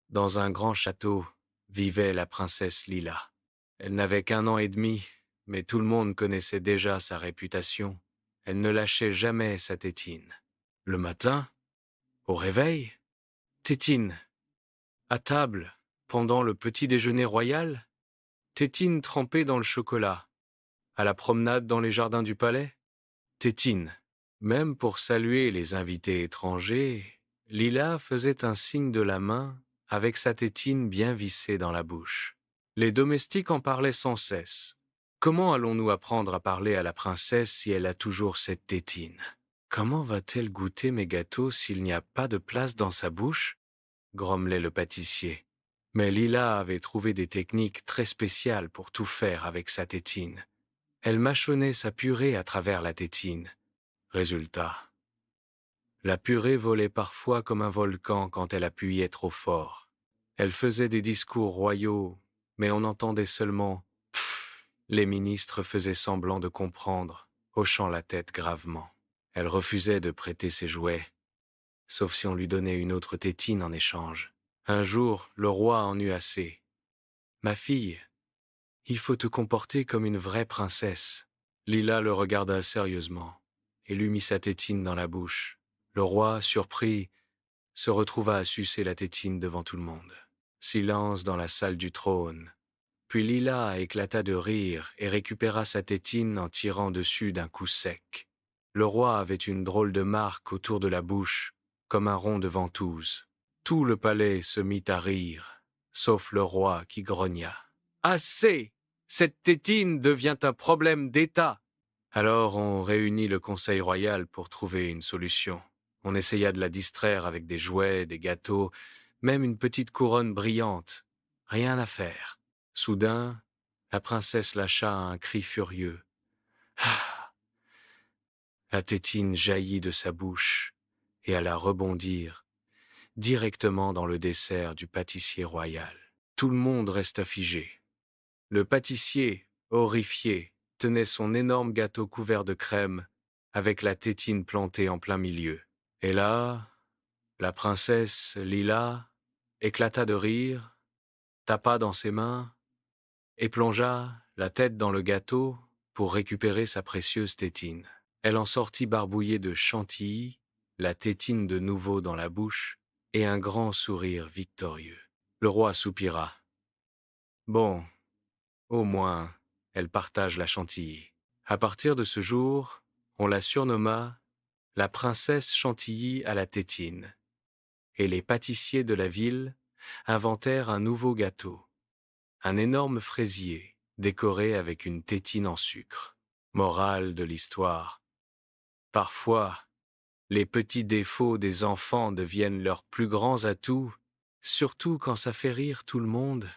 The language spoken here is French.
Dans un grand château vivait la princesse Lila. Elle n'avait qu'1 an et demi, mais tout le monde connaissait déjà sa réputation. Elle ne lâchait jamais sa tétine. Le matin, au réveil, tétine. À table, pendant le petit déjeuner royal, tétine trempée dans le chocolat. À la promenade dans les jardins du palais, tétine. Même pour saluer les invités étrangers, Lila faisait un signe de la main avec sa tétine bien vissée dans la bouche. Les domestiques en parlaient sans cesse. Comment allons-nous apprendre à parler à la princesse si elle a toujours cette tétine? Comment va-t-elle goûter mes gâteaux s'il n'y a pas de place dans sa bouche? Grommelait le pâtissier. Mais Lila avait trouvé des techniques très spéciales pour tout faire avec sa tétine. Elle mâchonnait sa purée à travers la tétine. Résultat, la purée volait parfois comme un volcan quand elle appuyait trop fort. Elle faisait des discours royaux, mais on entendait seulement « pfff ». Les ministres faisaient semblant de comprendre, hochant la tête gravement. Elle refusait de prêter ses jouets, sauf si on lui donnait une autre tétine en échange. Un jour, le roi en eut assez. « Ma fille, il faut te comporter comme une vraie princesse. » Lila le regarda sérieusement et lui mit sa tétine dans la bouche. Le roi, surpris, se retrouva à sucer la tétine devant tout le monde. Silence dans la salle du trône. Puis Lila éclata de rire et récupéra sa tétine en tirant dessus d'un coup sec. Le roi avait une drôle de marque autour de la bouche, comme un rond de ventouse. Tout le palais se mit à rire, sauf le roi qui grogna. « Assez! Cette tétine devient un problème d'État !» Alors on réunit le conseil royal pour trouver une solution. On essaya de la distraire avec des jouets, des gâteaux, même une petite couronne brillante. Rien à faire. Soudain, la princesse lâcha un cri furieux. Ah! La tétine jaillit de sa bouche et alla rebondir directement dans le dessert du pâtissier royal. Tout le monde resta figé. Le pâtissier, horrifié, tenait son énorme gâteau couvert de crème avec la tétine plantée en plein milieu. Et là, la princesse Lila éclata de rire, tapa dans ses mains et plongea la tête dans le gâteau pour récupérer sa précieuse tétine. Elle en sortit barbouillée de chantilly, la tétine de nouveau dans la bouche et un grand sourire victorieux. Le roi soupira. Bon, au moins, elle partage la chantilly. À partir de ce jour, on la surnomma la princesse Chantilly à la tétine. Et les pâtissiers de la ville inventèrent un nouveau gâteau, un énorme fraisier décoré avec une tétine en sucre. Morale de l'histoire. Parfois, les petits défauts des enfants deviennent leurs plus grands atouts, surtout quand ça fait rire tout le monde.